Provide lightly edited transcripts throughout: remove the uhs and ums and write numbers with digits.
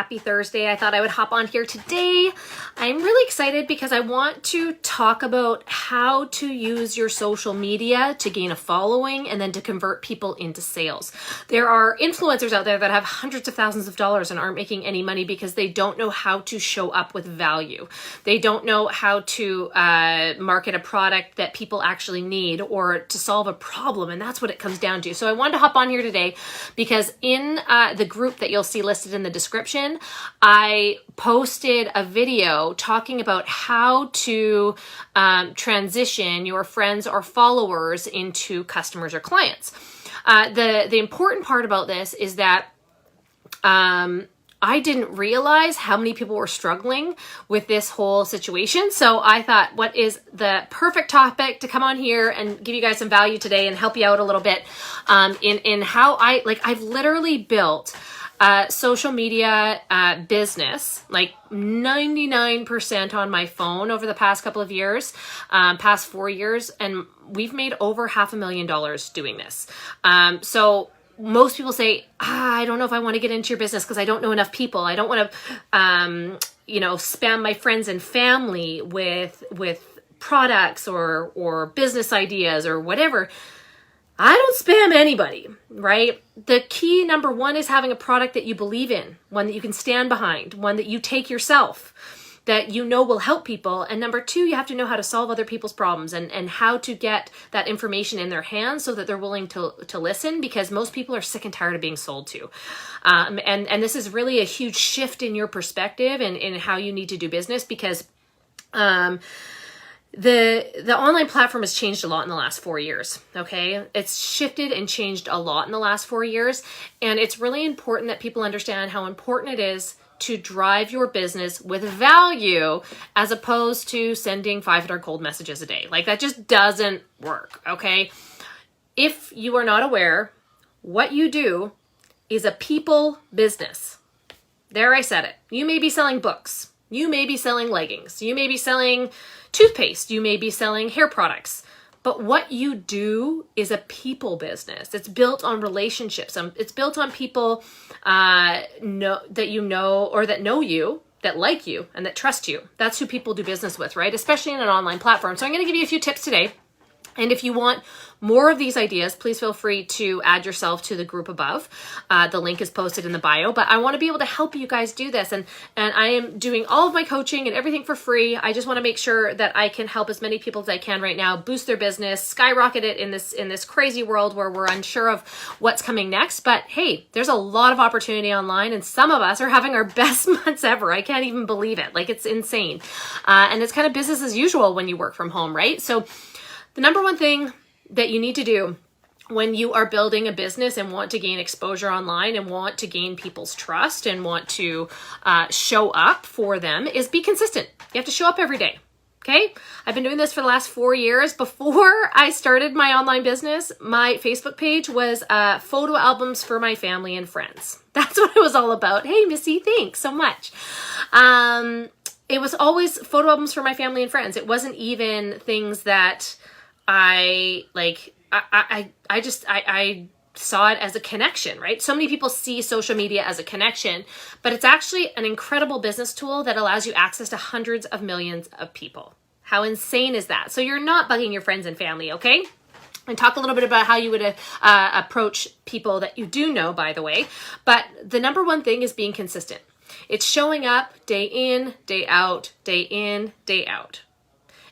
happy Thursday. I thought I would hop on here today. I'm really excited because I want to talk about how to use your social media to gain a following and then to convert people into sales. There are influencers out there that have hundreds of thousands of dollars and aren't making any money because they don't know how to show up with value. They don't know how to market a product that people actually need or to solve a problem, and that's what it comes down to. So I wanted to hop on here today because in the group that you'll see listed in the description, I posted a video talking about how to transition your friends or followers into customers or clients. The important part about this is that I didn't realize how many people were struggling with this whole situation. So I thought, what is the perfect topic to come on here and give you guys some value today and help you out a little bit in how I've literally built a social media business, like 99% on my phone over the past couple of years, past 4 years, and we've made over $500,000 doing this. So most people say, I don't know if I want to get into your business because I don't know enough people. I don't want to, spam my friends and family with products or business ideas or whatever. I don't spam anybody, right? The key number one is having a product that you believe in, one that you can stand behind, one that you take yourself, that you know will help people. And number two, you have to know how to solve other people's problems and how to get that information in their hands so that they're willing to listen, because most people are sick and tired of being sold to. And this is really a huge shift in your perspective and in how you need to do business, because the online platform has changed a lot in the last 4 years, okay? It's shifted and changed a lot in the last 4 years. And it's really important that people understand how important it is to drive your business with value as opposed to sending 500 cold messages a day. Like, that just doesn't work, okay? If you are not aware, what you do is a people business. There, I said it. You may be selling books. You may be selling leggings. You may be selling toothpaste. You may be selling hair products. But what you do is a people business. It's built on relationships. It's built on people that you know, or that know you, that like you, and that trust you. That's who people do business with, right? Especially in an online platform. So I'm going to give you a few tips today. And if you want more of these ideas, please feel free to add yourself to the group above. The link is posted in the bio, but I want to be able to help you guys do this. And I am doing all of my coaching and everything for free. I just want to make sure that I can help as many people as I can right now, boost their business, skyrocket it in this crazy world where we're unsure of what's coming next. But hey, there's a lot of opportunity online, and some of us are having our best months ever. I can't even believe it. Like, it's insane. And it's kind of business as usual when you work from home, right? So the number one thing that you need to do when you are building a business and want to gain exposure online and want to gain people's trust and want to show up for them is be consistent. You have to show up every day, okay? I've been doing this for the last 4 years. Before I started my online business, my Facebook page was photo albums for my family and friends. That's what it was all about. Hey, Missy, thanks so much. It was always photo albums for my family and friends. It wasn't even things that I saw it as a connection, right? So many people see social media as a connection, but it's actually an incredible business tool that allows you access to hundreds of millions of people. How insane is that? So you're not bugging your friends and family, okay? And talk a little bit about how you would approach people that you do know, by the way. But the number one thing is being consistent. It's showing up day in, day out, day in, day out.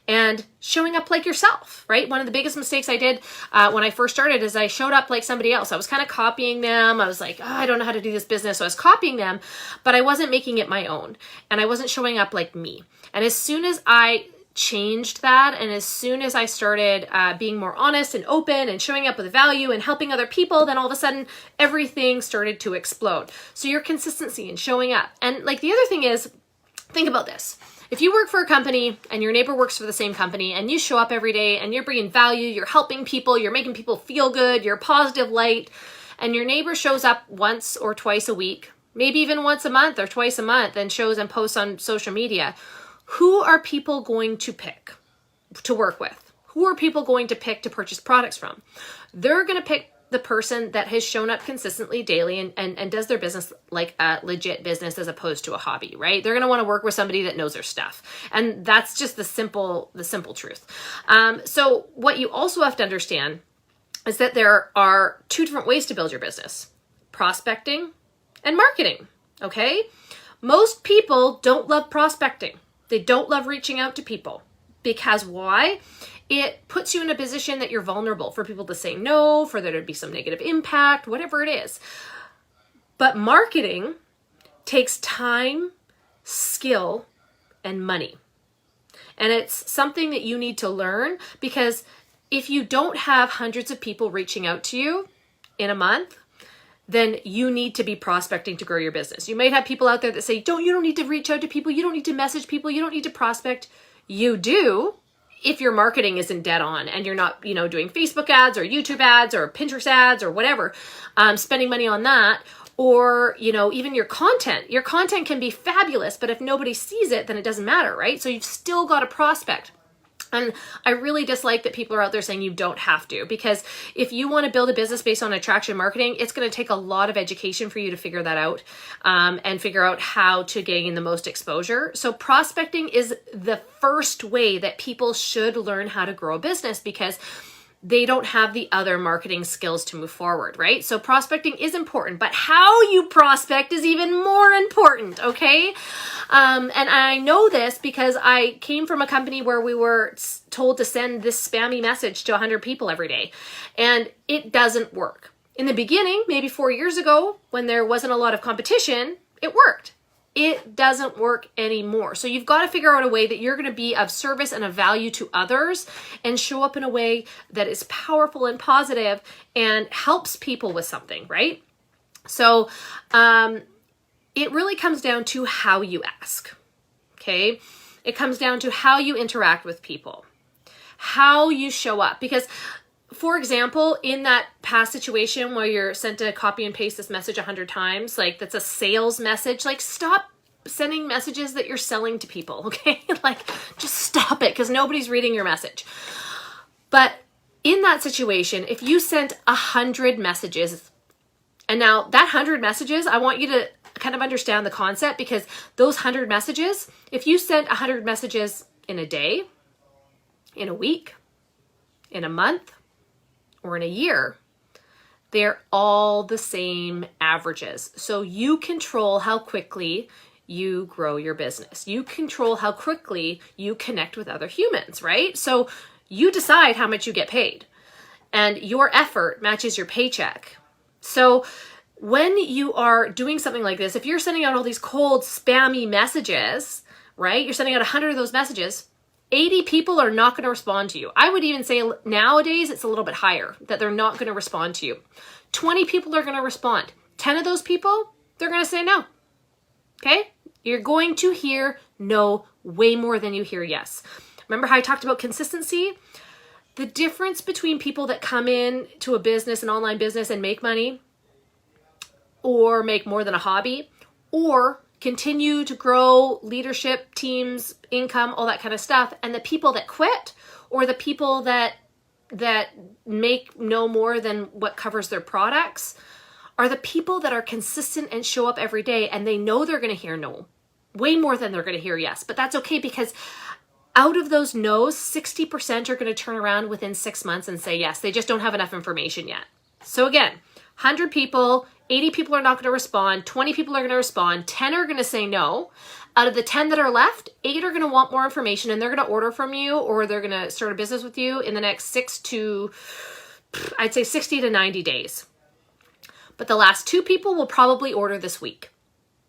And showing up like yourself, right? One of the biggest mistakes I did when I first started is I showed up like somebody else. I was kind of copying them. I was like, I don't know how to do this business. So I was copying them, but I wasn't making it my own. And I wasn't showing up like me. And as soon as I changed that, and as soon as I started being more honest and open and showing up with value and helping other people, then all of a sudden everything started to explode. So your consistency and showing up. And like, the other thing is, think about this. If you work for a company and your neighbor works for the same company and you show up every day and you're bringing value, you're helping people, you're making people feel good, you're a positive light, and your neighbor shows up once or twice a week, maybe even once a month or twice a month, and shows and posts on social media, who are people going to pick to work with? Who are people going to pick to purchase products from? They're going to pick the person that has shown up consistently daily and does their business like a legit business as opposed to a hobby, right? They're going to want to work with somebody that knows their stuff. And that's just the simple truth. So what you also have to understand is that there are two different ways to build your business: prospecting and marketing. Okay. Most people don't love prospecting. They don't love reaching out to people. Because why? It puts you in a position that you're vulnerable for people to say no, for there to be some negative impact, whatever it is. But marketing takes time, skill, and money. And it's something that you need to learn, because if you don't have hundreds of people reaching out to you in a month, then you need to be prospecting to grow your business. You might have people out there that say, you don't need to reach out to people. You don't need to message people. You don't need to prospect. You do, if your marketing isn't dead on and you're not, doing Facebook ads or YouTube ads or Pinterest ads or whatever, spending money on that, or, even your content. Your content can be fabulous, but if nobody sees it, then it doesn't matter, right? So you've still got to prospect. And I really dislike that people are out there saying you don't have to, because if you want to build a business based on attraction marketing, it's going to take a lot of education for you to figure that out, and figure out how to gain the most exposure. So prospecting is the first way that people should learn how to grow a business, because they don't have the other marketing skills to move forward, right? So prospecting is important, but how you prospect is even more important, okay? And I know this because I came from a company where we were told to send this spammy message to 100 people every day, and it doesn't work. In the beginning, maybe 4 years ago, when there wasn't a lot of competition, it worked. It doesn't work anymore. So you've got to figure out a way that you're going to be of service and of value to others, and show up in a way that is powerful and positive and helps people with something, right? So it really comes down to how you ask, okay? It comes down to how you interact with people, how you show up. Because, for example, in that past situation where you're sent to copy and paste this message 100 times, like that's a sales message, like stop sending messages that you're selling to people, okay? Like just stop it, because nobody's reading your message. But in that situation, if you sent 100 messages, and now that 100 messages, I want you to kind of understand the concept, because those 100 messages, if you sent 100 messages in a day, in a week, in a month, or in a year, they're all the same averages. So you control how quickly you grow your business. You control how quickly you connect with other humans, right? So you decide how much you get paid, and your effort matches your paycheck. So when you are doing something like this, if you're sending out all these cold, spammy messages, right? You're sending out 100 of those messages, 80 people are not going to respond to you. I would even say nowadays it's a little bit higher, that they're not going to respond to you. 20 people are going to respond. 10 of those people, they're going to say no. Okay? You're going to hear no way more than you hear yes. Remember how I talked about consistency? The difference between people that come in to a business, an online business, and make money, or make more than a hobby, or continue to grow leadership, teams, income, all that kind of stuff, and the people that quit, or the people that make no more than what covers their products, are the people that are consistent and show up every day, and they know they're going to hear no way more than they're going to hear yes. But that's okay, because out of those no's, 60% are going to turn around within 6 months and say yes. They just don't have enough information yet. So again, 100 people, 80 people are not going to respond, 20 people are going to respond, 10 are going to say no. Out of the 10 that are left, 8 are going to want more information, and they're going to order from you, or they're going to start a business with you in the next 60 to 90 days. But the last 2 people will probably order this week.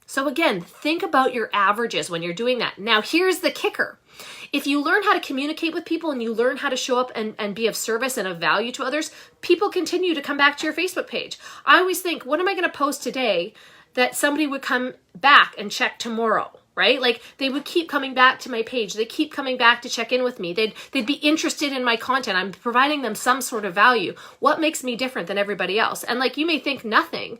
So again, think about your averages when you're doing that. Now, here's the kicker. If you learn how to communicate with people, and you learn how to show up and be of service and of value to others, people continue to come back to your Facebook page. I always think, what am I going to post today that somebody would come back and check tomorrow, right? Like they would keep coming back to my page. They keep coming back to check in with me. They'd be interested in my content. I'm providing them some sort of value. What makes me different than everybody else? And like, you may think nothing,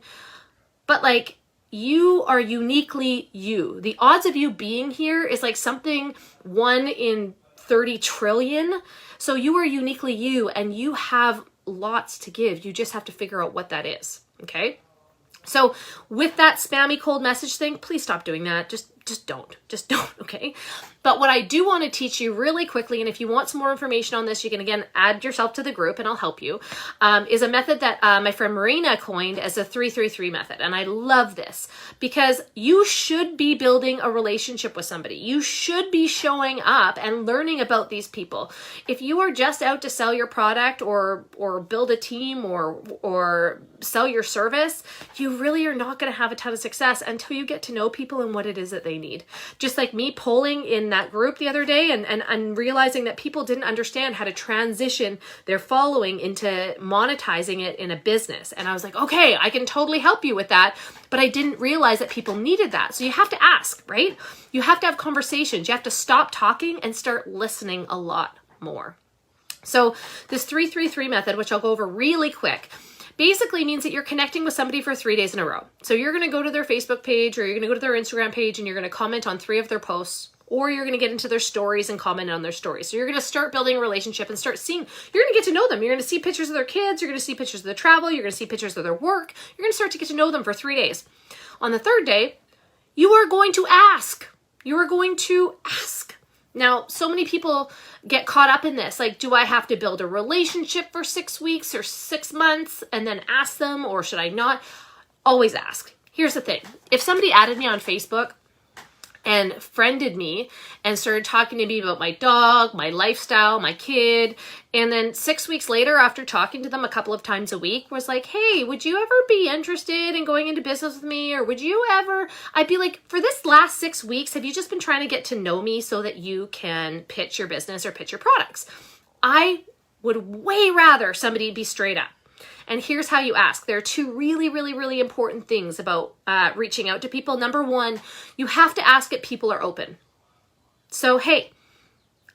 but like, you are uniquely you. The odds of you being here is like something 1 in 30 trillion. So you are uniquely you, and you have lots to give. You just have to figure out what that is. Okay. So with that spammy cold message thing, please stop doing that. Just don't. Okay. But what I do want to teach you really quickly, and if you want some more information on this, you can again add yourself to the group and I'll help you, is a method that my friend Marina coined as a 3-3-3 method. And I love this because you should be building a relationship with somebody. You should be showing up and learning about these people. If you are just out to sell your product or build a team or sell your service, you really are not going to have a ton of success until you get to know people and what it is that they need. Just like me polling in that group the other day and realizing that people didn't understand how to transition their following into monetizing it in a business. And I was like, okay, I can totally help you with that. But I didn't realize that people needed that. So you have to ask, right? You have to have conversations. You have to stop talking and start listening a lot more. So this 3-3-3 method, which I'll go over really quick, basically means that you're connecting with somebody for 3 days in a row. So you're going to go to their Facebook page or you're going to go to their Instagram page and you're going to comment on 3 of their posts, or you're going to get into their stories and comment on their stories. So you're going to start building a relationship and start seeing, you're going to get to know them. You're going to see pictures of their kids. You're going to see pictures of their travel. You're going to see pictures of their work. You're going to start to get to know them for 3 days. On the 3rd day, you are going to ask. You are going to ask. Now, so many people get caught up in this. Like, do I have to build a relationship for 6 weeks or 6 months and then ask them, or should I not? Always ask. Here's the thing. If somebody added me on Facebook and friended me and started talking to me about my dog, my lifestyle, my kid, and then 6 weeks later, after talking to them a couple of times a week, was like, hey, would you ever be interested in going into business with me? Or would you ever, I'd be like, for this last 6 weeks, have you just been trying to get to know me so that you can pitch your business or pitch your products? I would way rather somebody be straight up. And here's how you ask. There are 2 really, really, really important things about reaching out to people. Number 1, you have to ask if people are open. So, hey,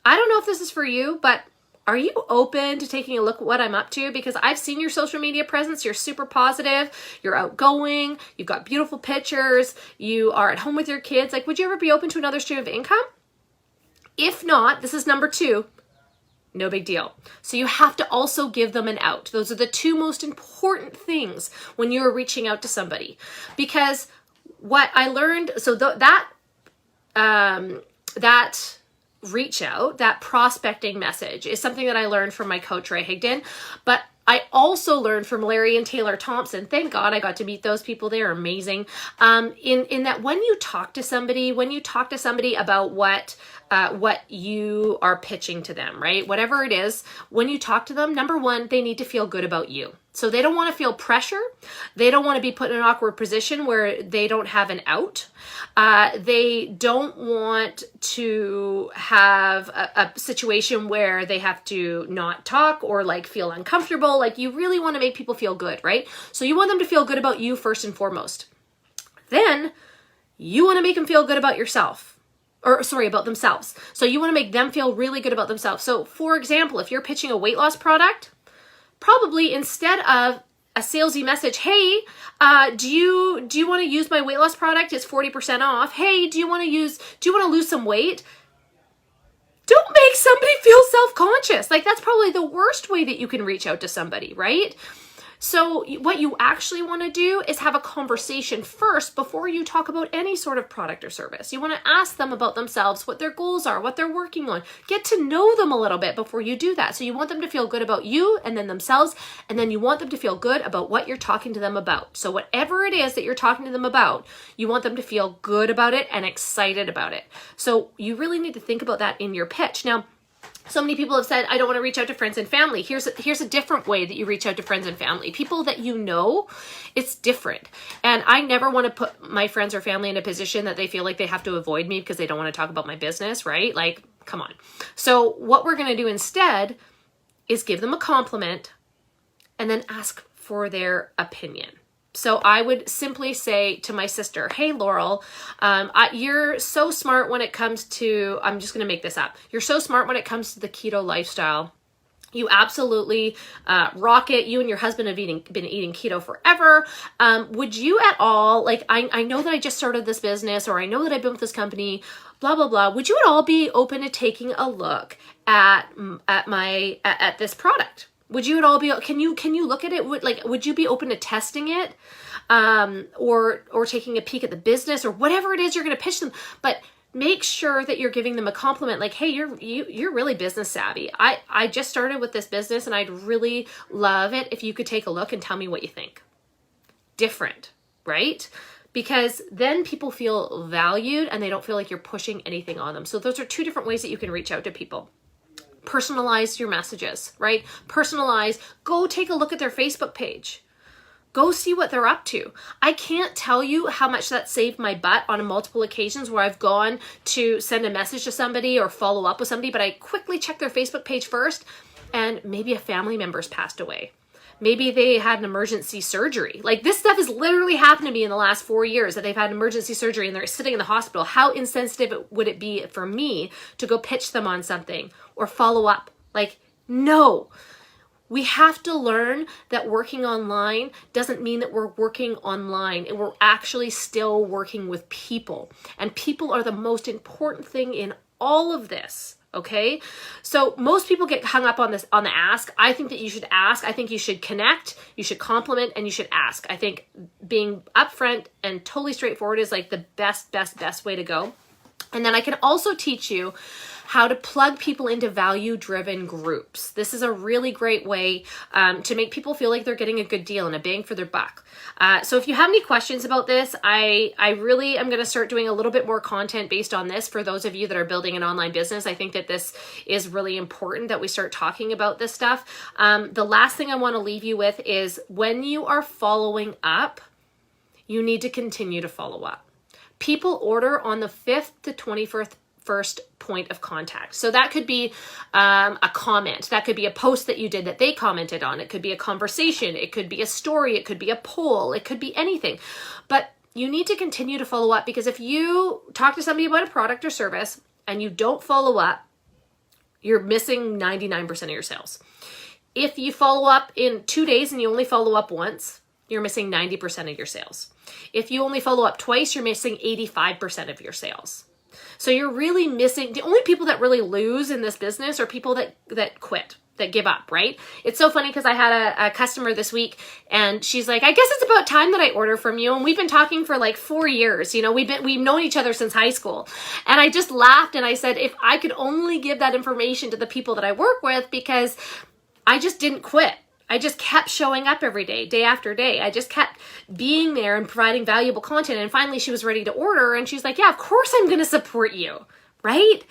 I don't know if this is for you, but are you open to taking a look at what I'm up to? Because I've seen your social media presence. You're super positive. You're outgoing. You've got beautiful pictures. You are at home with your kids. Like, would you ever be open to another stream of income? If not, this is number 2. No big deal. So you have to also give them an out. Those are the 2 most important things when you're reaching out to somebody. Because what I learned, so that reach out, that prospecting message is something that I learned from my coach, Ray Higdon. But I also learned from Larry and Taylor Thompson. Thank God I got to meet those people. They're amazing. In that when you talk to somebody about what you are pitching to them, right? Whatever it is, when you talk to them, number 1, they need to feel good about you. So they don't want to feel pressure. They don't want to be put in an awkward position where they don't have an out. They don't want to have a situation where they have to not talk or like feel uncomfortable. Like, you really want to make people feel good, right? So you want them to feel good about you first and foremost. Then you want to make them feel good about yourself. About themselves. So you want to make them feel really good about themselves. So for example, if you're pitching a weight loss product, probably instead of a salesy message, hey, do you want to use my weight loss product? It's 40% off. Hey, do you want to lose some weight? Don't make somebody feel self-conscious. Like, that's probably the worst way that you can reach out to somebody, right? So what you actually want to do is have a conversation first before you talk about any sort of product or service. You want to ask them about themselves, what their goals are, what they're working on. Get to know them a little bit before you do that. So you want them to feel good about you and then themselves, and then you want them to feel good about what you're talking to them about. So whatever it is that you're talking to them about, you want them to feel good about it and excited about it. So you really need to think about that in your pitch. Now, so many people have said, I don't want to reach out to friends and family. Here's a different way that you reach out to friends and family. People that you know, it's different. And I never want to put my friends or family in a position that they feel like they have to avoid me because they don't want to talk about my business, right? Like, come on. So what we're going to do instead is give them a compliment and then ask for their opinion. So I would simply say to my sister, hey, Laurel, you're so smart when it comes to, I'm just going to make this up. You're so smart when it comes to the keto lifestyle. You absolutely rock it. You and your husband have been eating keto forever. Would you at all, like, I know that I just started this business, or I know that I've been with this company, blah, blah, blah. Would you at all be open to taking a look at this product? Would you at all be, can you look at it? Would you be open to testing it? Or taking a peek at the business or whatever it is you're going to pitch them. But make sure that you're giving them a compliment. Like, hey, you're really business savvy. I just started with this business and I'd really love it if you could take a look and tell me what you think. Different, right? Because then people feel valued and they don't feel like you're pushing anything on them. So those are two different ways that you can reach out to people. Personalize your messages, right? Personalize, go take a look at their Facebook page. Go see what they're up to. I can't tell you how much that saved my butt on multiple occasions where I've gone to send a message to somebody or follow up with somebody, but I quickly check their Facebook page first, and maybe a family member's passed away. Maybe they had an emergency surgery. Like, this stuff has literally happened to me in the last 4 years, that they've had emergency surgery and they're sitting in the hospital. How insensitive would it be for me to go pitch them on something or follow up? Like, no. We have to learn that working online doesn't mean that we're working online. We're actually still working with people. And people are the most important thing in all of this. Okay, so most people get hung up on the ask. I think that you should ask. I think you should connect, you should compliment, and you should ask. I think being upfront and totally straightforward is like the best way to go. And then I can also teach you how to plug people into value-driven groups. This is a really great way to make people feel like they're getting a good deal and a bang for their buck. So if you have any questions about this, I really am going to start doing a little bit more content based on this for those of you that are building an online business. I think that this is really important that we start talking about this stuff. The last thing I want to leave you with is when you are following up, you need to continue to follow up. People order on the 5th to 21st point of contact. So that could be a comment. That could be a post that you did that they commented on. It could be a conversation. It could be a story. It could be a poll. It could be anything. But you need to continue to follow up, because if you talk to somebody about a product or service and you don't follow up, you're missing 99% of your sales. If you follow up in 2 days and you only follow up once, you're missing 90% of your sales. If you only follow up twice, you're missing 85% of your sales. So you're really missing, the only people that really lose in this business are people that quit, that give up, right? It's so funny because I had a customer this week and she's like, I guess it's about time that I order from you. And we've been talking for like 4 years. You know, we've known each other since high school. And I just laughed and I said, if I could only give that information to the people that I work with, because I just didn't quit. I just kept showing up every day, day after day. I just kept being there and providing valuable content. And finally she was ready to order and she's like, yeah, of course I'm going to support you, right?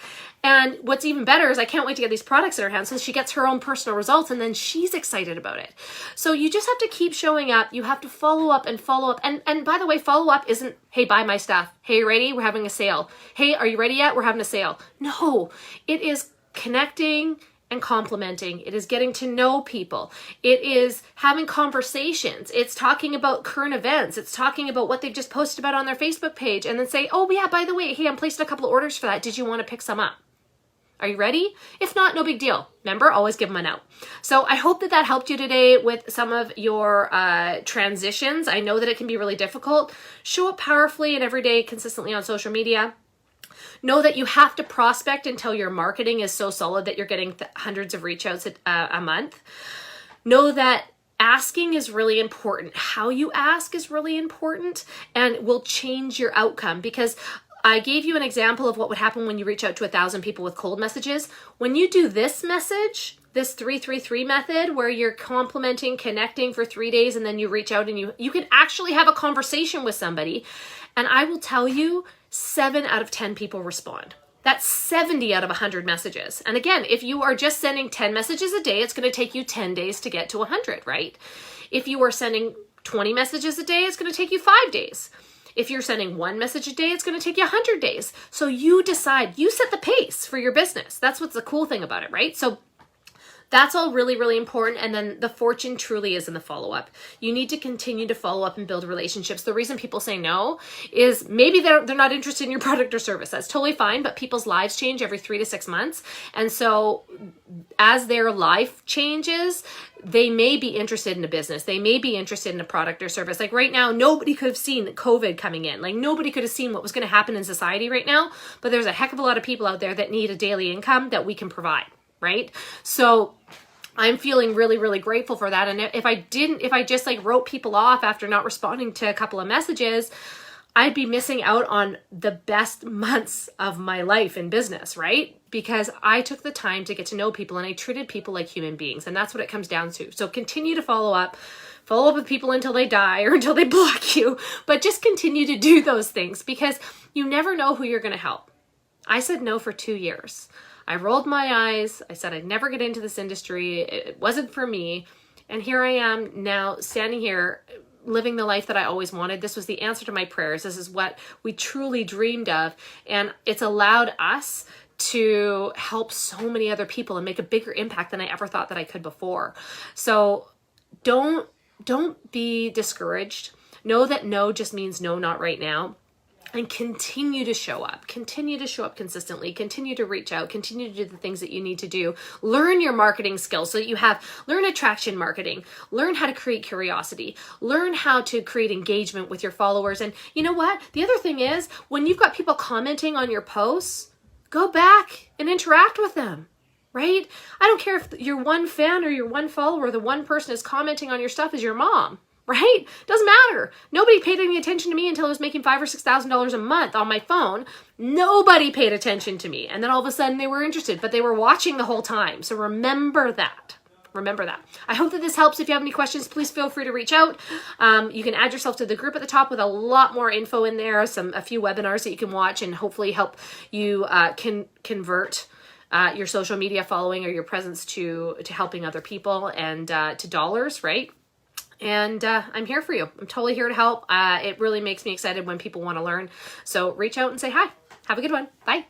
And what's even better is I can't wait to get these products in her hands. So she gets her own personal results and then she's excited about it. So you just have to keep showing up. You have to follow up and follow up. And by the way, follow up isn't, hey, buy my stuff. Hey, you ready? We're having a sale. Hey, are you ready yet? We're having a sale. No, it is connecting and complimenting. It is getting to know people. It is having conversations. It's talking about current events. It's talking about what they've just posted about on their Facebook page and then say, oh yeah, by the way, hey, I'm placing a couple of orders for that. Did you want to pick some up? Are you ready? If not, no big deal. Remember, always give them a note. So I hope that helped you today with some of your transitions. I know that it can be really difficult. Show up powerfully and every day consistently on social media. Know that you have to prospect until your marketing is so solid that you're getting hundreds of reach outs a month. Know that asking is really important. How you ask is really important and will change your outcome, because I gave you an example of what would happen when you reach out to 1,000 people with cold messages. When you do this message, this 3-3-3 method, where you're complimenting, connecting for 3 days, and then you reach out and you can actually have a conversation with somebody. And I will tell you, 7 out of 10 people respond. That's 70 out of 100 messages. And again, if you are just sending 10 messages a day, it's going to take you 10 days to get to 100, right? If you are sending 20 messages a day, it's going to take you 5 days. If you're sending 1 message a day, it's going to take you 100 days. So you decide, you set the pace for your business. That's what's the cool thing about it, right? So that's all really, really important. And then the fortune truly is in the follow-up. You need to continue to follow up and build relationships. The reason people say no is maybe they're not interested in your product or service. That's totally fine, but people's lives change every 3 to 6 months. And so as their life changes, they may be interested in a business. They may be interested in a product or service. Like right now, nobody could have seen COVID coming in. Like nobody could have seen what was going to happen in society right now. But there's a heck of a lot of people out there that need a daily income that we can provide. Right? So I'm feeling really, really grateful for that. And if I just like wrote people off after not responding to a couple of messages, I'd be missing out on the best months of my life in business, right? Because I took the time to get to know people and I treated people like human beings. And that's what it comes down to. So continue to follow up with people until they die or until they block you, but just continue to do those things because you never know who you're going to help. I said no for 2 years. I rolled my eyes. I said I'd never get into this industry. It wasn't for me. And here I am now standing here living the life that I always wanted. This was the answer to my prayers. This is what we truly dreamed of. And it's allowed us to help so many other people and make a bigger impact than I ever thought that I could before. So don't be discouraged. Know that no just means no, not right now. And continue to show up consistently, continue to reach out, continue to do the things that you need to do. Learn your marketing skills so that you learn attraction marketing, learn how to create curiosity, learn how to create engagement with your followers. And you know what? The other thing is when you've got people commenting on your posts, go back and interact with them, right? I don't care if your one fan or your one follower, the one person is commenting on your stuff is your mom. Right? Doesn't matter. Nobody paid any attention to me until I was making $5,000 or $6,000 a month on my phone. Nobody paid attention to me. And then all of a sudden they were interested, but they were watching the whole time. So remember that. Remember that. I hope that this helps. If you have any questions, please feel free to reach out. You can add yourself to the group at the top with a lot more info in there, a few webinars that you can watch and hopefully help you convert your social media following or your presence to helping other people and to dollars, right? And I'm here for you. I'm totally here to help. It really makes me excited when people want to learn. So reach out and say hi. Have a good one. Bye.